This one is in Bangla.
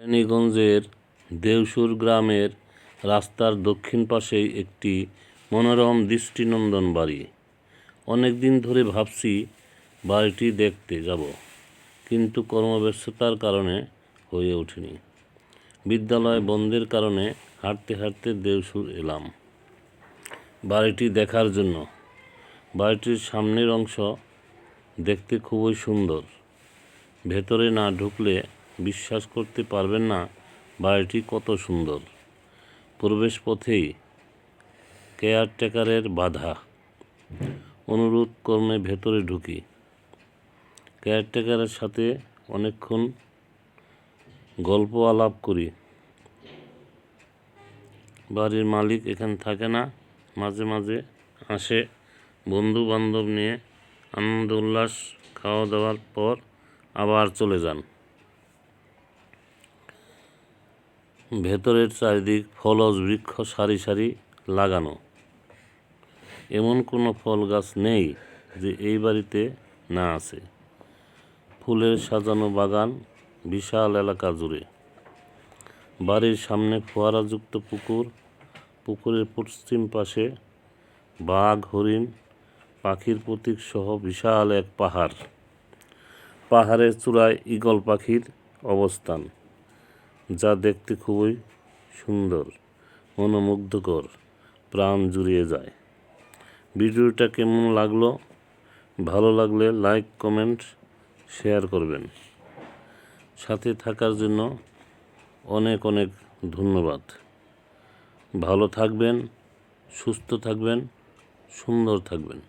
রানীগঞ্জের দেউসুর গ্রামের রাস্তার দক্ষিণ পাশেই একটি মনোরম দৃষ্টিনন্দন বাড়ি। অনেক দিন ধরে ভাবছি বাড়িটি দেখতে যাব, কিন্তু কর্মব্যস্ততার কারণে হয়ে ওঠেনি। বিদ্যালয় বন্ধের কারণে হাঁটতে হাঁটতে দেউসুর এলাম বাড়িটি দেখার জন্য। বাড়িটির সামনের অংশ দেখতে খুবই সুন্দর। ভেতরে না ঢুকলে বিশ্বাস করতে পারবেন না বাড়িটি কত সুন্দর। প্রবেশ পথেই কেয়ারটেকারের বাধা, অনুরোধ ক্রমে ভেতরে ঢুকি। কেয়ারটেকারের সাথে অনেকক্ষণ গল্প আলাপ করি। বাড়ির মালিক এখানে থাকে না, মাঝে মাঝে আসে বন্ধু বান্ধব নিয়ে আনন্দ উল্লাস খাওয়া দাওয়ার পর আবার চলে যান। ভেতরের চারিদিক ফলজ বৃক্ষ সারি সারি লাগানো। এমন কোনো ফল গাছ নেই যে এই বাড়িতে না আছে। ফুলের সাজানো বাগান বিশাল এলাকা জুড়ে। বাড়ির সামনে ফোয়ারাযুক্ত পুকুর, পুকুরের পশ্চিম পাশে বাঘ, হরিণ, পাখির প্রতীক সহ বিশাল এক পাহাড়। পাহাড়ের চূড়ায় ঈগল পাখির অবস্থান, যা দেখতে খুবই সুন্দর, মনোমুগ্ধকর, প্রাণ জুড়িয়ে যায়। ভিডিওটা কেমন লাগলো? ভালো লাগলে লাইক, কমেন্ট, শেয়ার করবেন। সাথে থাকার জন্য অনেক অনেক ধন্যবাদ। ভালো থাকবেন, সুস্থ থাকবেন, সুন্দর থাকবেন।